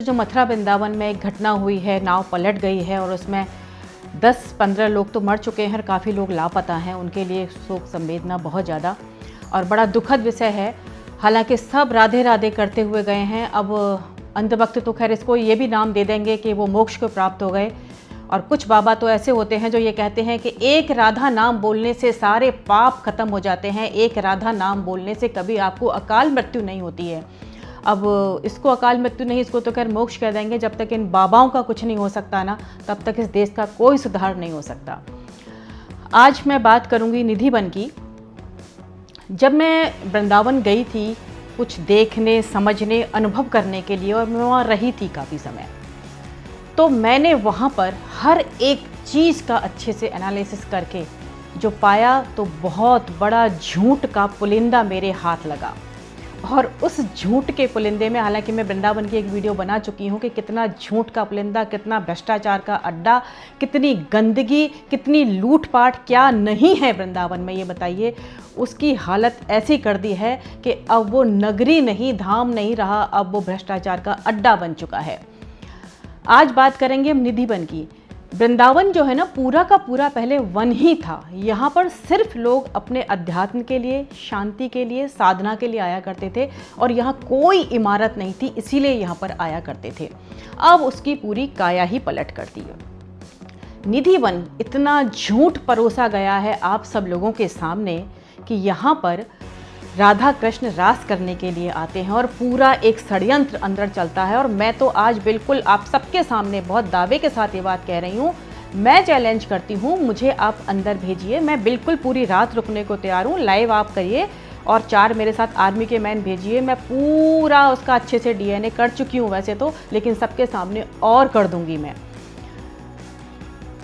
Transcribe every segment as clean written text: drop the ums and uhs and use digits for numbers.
जो मथुरा वृंदावन में एक घटना हुई है, नाव पलट गई है और उसमें 10-15 लोग तो मर चुके हैं और काफ़ी लोग लापता हैं। उनके लिए शोक संवेदना बहुत ज़्यादा और बड़ा दुखद विषय है। हालांकि सब राधे राधे करते हुए गए हैं। अब अंत वक्त तो खैर इसको ये भी नाम दे देंगे कि वो मोक्ष को प्राप्त हो गए। और कुछ बाबा तो ऐसे होते हैं जो ये कहते हैं कि एक राधा नाम बोलने से सारे पाप खत्म हो जाते हैं, एक राधा नाम बोलने से कभी आपको अकाल मृत्यु नहीं होती है। अब इसको अकाल मृत्यु नहीं, इसको तो खैर मोक्ष कह देंगे। जब तक इन बाबाओं का कुछ नहीं हो सकता ना, तब तक इस देश का कोई सुधार नहीं हो सकता। आज मैं बात करूंगी निधिवन की। जब मैं वृंदावन गई थी कुछ देखने, समझने, अनुभव करने के लिए, और मैं वहाँ रही थी काफ़ी समय, तो मैंने वहाँ पर हर एक चीज़ का अच्छे से एनालिसिस करके जो पाया, तो बहुत बड़ा झूठ का पुलिंदा मेरे हाथ लगा। और उस झूठ के पुलिंदे में, हालांकि मैं वृंदावन की एक वीडियो बना चुकी हूँ कि कितना झूठ का पुलिंदा, कितना भ्रष्टाचार का अड्डा, कितनी गंदगी, कितनी लूटपाट क्या नहीं है वृंदावन में, ये बताइए। उसकी हालत ऐसी कर दी है कि अब वो नगरी नहीं, धाम नहीं रहा, अब वो भ्रष्टाचार का अड्डा बन चुका है। आज बात करेंगे हम निधिवन की। वृंदावन जो है ना, पूरा का पूरा पहले वन ही था। यहाँ पर सिर्फ लोग अपने अध्यात्म के लिए, शांति के लिए, साधना के लिए आया करते थे और यहाँ कोई इमारत नहीं थी, इसीलिए यहाँ पर आया करते थे। अब उसकी पूरी काया ही पलट कर दी है। निधिवन इतना झूठ परोसा गया है आप सब लोगों के सामने कि यहाँ पर राधा कृष्ण रास करने के लिए आते हैं और पूरा एक षड्यंत्र अंदर चलता है। और मैं तो आज बिल्कुल आप सबके सामने बहुत दावे के साथ ये बात कह रही हूँ, मैं चैलेंज करती हूँ, मुझे आप अंदर भेजिए, मैं बिल्कुल पूरी रात रुकने को तैयार हूँ। लाइव आप करिए और 4 मेरे साथ आर्मी के मैन भेजिए, मैं पूरा उसका अच्छे से DNA कर चुकी हूँ वैसे तो, लेकिन सबके सामने और कर दूँगी मैं।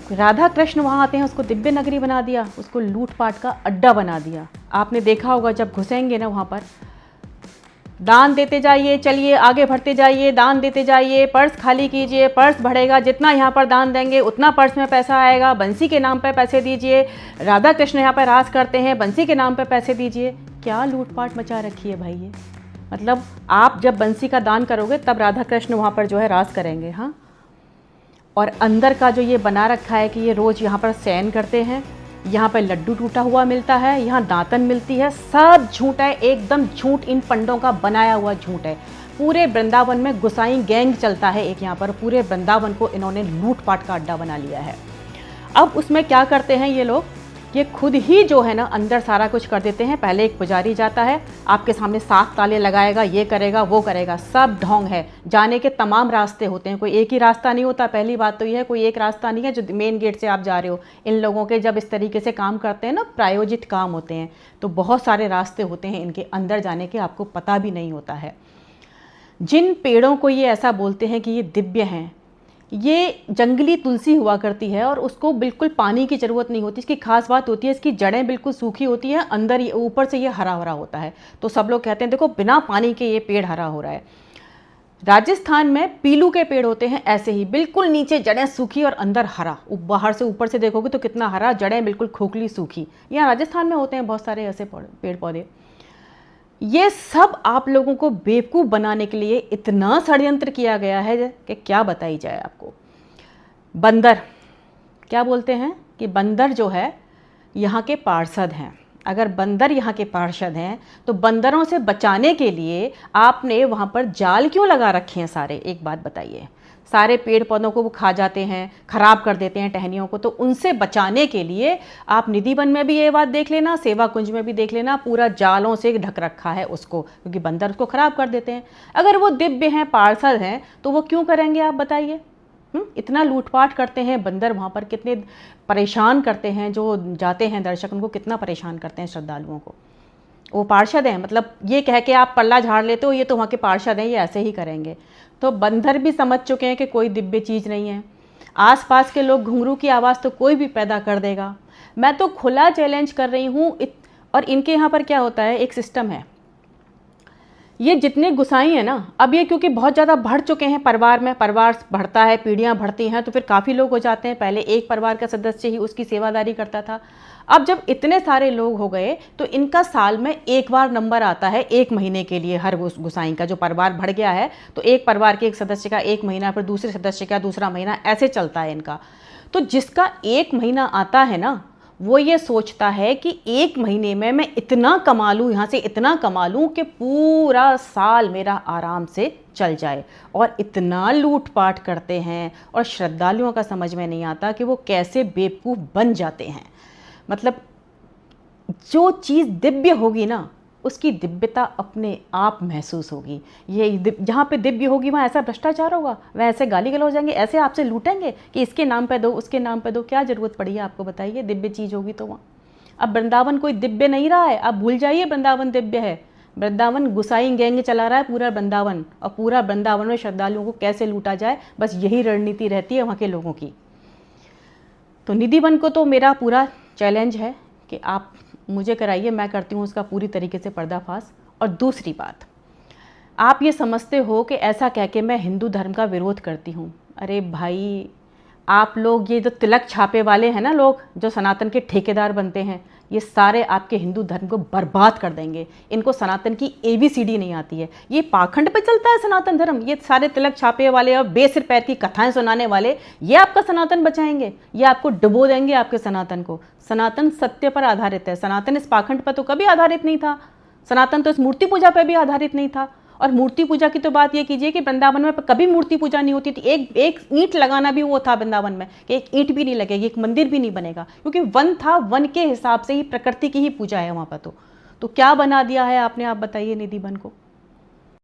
राधा कृष्ण वहाँ आते हैं, उसको दिव्य नगरी बना दिया, उसको लूटपाट का अड्डा बना दिया। आपने देखा होगा जब घुसेंगे ना वहाँ पर, दान देते जाइए, चलिए आगे बढ़ते जाइए, दान देते जाइए, पर्स खाली कीजिए, पर्स बढ़ेगा, जितना यहाँ पर दान देंगे उतना पर्स में पैसा आएगा, बंसी के नाम पर पैसे दीजिए, राधा कृष्ण यहाँ पर राज करते हैं, बंसी के नाम पर पैसे दीजिए। क्या लूटपाट मचा रखी है भाई ये। मतलब आप जब बंसी का दान करोगे तब राधा कृष्ण वहाँ पर जो है राज करेंगे। हाँ, और अंदर का जो ये बना रखा है कि ये रोज़ यहाँ पर शयन करते हैं, यहाँ पर लड्डू टूटा हुआ मिलता है, यहाँ दातन मिलती है, सब झूठ है, एकदम झूठ। इन पंडों का बनाया हुआ झूठ है। पूरे वृंदावन में गुसाई गैंग चलता है एक यहाँ पर, पूरे वृंदावन को इन्होंने लूटपाट का अड्डा बना लिया है। अब उसमें क्या करते हैं ये लोग, ये खुद ही जो है ना अंदर सारा कुछ कर देते हैं। पहले एक पुजारी जाता है, आपके सामने 7 ताले लगाएगा, ये करेगा, वो करेगा, सब ढोंग है। जाने के तमाम रास्ते होते हैं, कोई एक ही रास्ता नहीं होता। पहली बात तो ये है, कोई एक रास्ता नहीं है जो मेन गेट से आप जा रहे हो। इन लोगों के जब इस तरीके से काम करते हैं ना, प्रायोजित काम होते हैं, तो बहुत सारे रास्ते होते हैं इनके अंदर जाने के, आपको पता भी नहीं होता है। जिन पेड़ों को ये ऐसा बोलते हैं कि ये दिव्य हैं, ये जंगली तुलसी हुआ करती है और उसको बिल्कुल पानी की ज़रूरत नहीं होती। इसकी खास बात होती है, इसकी जड़ें बिल्कुल सूखी होती हैं, अंदर ये ऊपर से ये हरा भरा होता है। तो सब लोग कहते हैं देखो बिना पानी के ये पेड़ हरा हो रहा है। राजस्थान में पीलू के पेड़ होते हैं ऐसे ही, बिल्कुल नीचे जड़ें सूखी और अंदर हरा। बाहर से ऊपर से देखोगे तो कितना हरा, जड़ें बिल्कुल खोखली सूखी। यहाँ राजस्थान में होते हैं बहुत सारे ऐसे पेड़ पौधे। ये सब आप लोगों को बेवकूफ़ बनाने के लिए इतना षड्यंत्र किया गया है कि क्या बताई जाए आपको। बंदर क्या बोलते हैं कि बंदर जो है यहाँ के पार्षद हैं। अगर बंदर यहाँ के पार्षद हैं तो बंदरों से बचाने के लिए आपने वहाँ पर जाल क्यों लगा रखे हैं सारे? एक बात बताइए। सारे पेड़ पौधों को वो खा जाते हैं, खराब कर देते हैं टहनियों को, तो उनसे बचाने के लिए आप निधिवन में भी ये बात देख लेना, सेवा कुंज में भी देख लेना, पूरा जालों से ढक रखा है उसको, क्योंकि बंदर उसको खराब कर देते हैं। अगर वो दिव्य हैं, पार्षद हैं, तो वो क्यों करेंगे आप बताइए? इतना लूटपाट करते हैं बंदर, वहाँ पर कितने परेशान करते हैं, जो जाते हैं दर्शक उनको कितना परेशान करते हैं श्रद्धालुओं को। वो पार्षद हैं, मतलब ये कह के आप पल्ला झाड़ लेते हो ये तो वहाँ के पार्षद हैं, ये ऐसे ही करेंगे। तो बंदर भी समझ चुके हैं कि कोई दिव्य चीज़ नहीं है। आसपास के लोग घुंघरू की आवाज़ तो कोई भी पैदा कर देगा। मैं तो खुला चैलेंज कर रही हूँ। और इनके यहाँ पर क्या होता है, एक सिस्टम है ये जितने गुसाई हैं ना, अब ये क्योंकि बहुत ज़्यादा बढ़ चुके हैं परिवार में, परिवार बढ़ता है, पीढ़ियाँ बढ़ती हैं, तो फिर काफ़ी लोग हो जाते हैं। पहले एक परिवार का सदस्य ही उसकी सेवादारी करता था, अब जब इतने सारे लोग हो गए तो इनका साल में एक बार नंबर आता है, 1 महीने के लिए। हर गुसाई का जो परिवार बढ़ गया है तो एक परिवार के एक सदस्य का 1 महीना, फिर दूसरे सदस्य का दूसरा महीना, ऐसे चलता है इनका। तो जिसका 1 महीना आता है ना, वो ये सोचता है कि 1 महीने में मैं इतना कमा लूँ, यहाँ से इतना कमा लूँ कि पूरा साल मेरा आराम से चल जाए। और इतना लूटपाट करते हैं, और श्रद्धालुओं का समझ में नहीं आता कि वो कैसे बेवकूफ़ बन जाते हैं। मतलब जो चीज़ दिव्य होगी ना, उसकी दिव्यता अपने आप महसूस होगी। ये जहाँ पे दिव्य होगी वहाँ ऐसा भ्रष्टाचार होगा, वह ऐसे गाली गलौज हो जाएंगे, ऐसे आपसे लूटेंगे कि इसके नाम पे दो, उसके नाम पे दो। क्या ज़रूरत पड़ी है आपको, बताइए? दिव्य चीज़ होगी तो वहाँ। अब वृंदावन कोई दिव्य नहीं रहा है, आप भूल जाइए वृंदावन दिव्य है। वृंदावन गुसाई गैंग चला रहा है पूरा वृंदावन, और पूरा वृंदावन में श्रद्धालुओं को कैसे लूटा जाए, बस यही रणनीति रहती है वहाँ के लोगों की। तो निधि वन को तो मेरा पूरा चैलेंज है कि आप मुझे कराइए, मैं करती हूँ उसका पूरी तरीके से पर्दाफाश। और दूसरी बात, आप ये समझते हो कि ऐसा कह के मैं हिंदू धर्म का विरोध करती हूँ। अरे भाई, आप लोग ये जो तिलक छापे वाले हैं ना लोग, जो सनातन के ठेकेदार बनते हैं, ये सारे आपके हिंदू धर्म को बर्बाद कर देंगे। इनको सनातन की ABCD नहीं आती है। ये पाखंड पे चलता है सनातन धर्म। ये सारे तिलक छापे वाले और बेसिर पैर की कथाएं सुनाने वाले, ये आपका सनातन बचाएंगे? ये आपको डुबो देंगे, आपके सनातन को। सनातन सत्य पर आधारित है। सनातन इस पाखंड पर तो कभी आधारित नहीं था। सनातन तो इस मूर्ति पूजा पर भी आधारित नहीं था। और मूर्ति पूजा की तो बात ये कीजिए कि वृंदावन में कभी मूर्ति पूजा नहीं होती थी। एक ईंट लगाना भी वो था वृंदावन में कि एक ईंट भी नहीं लगेगी, एक मंदिर भी नहीं बनेगा, क्योंकि वन था, वन के हिसाब से ही, प्रकृति की ही पूजा है वहाँ पर। तो क्या बना दिया है आपने, आप बताइए निधि वन को।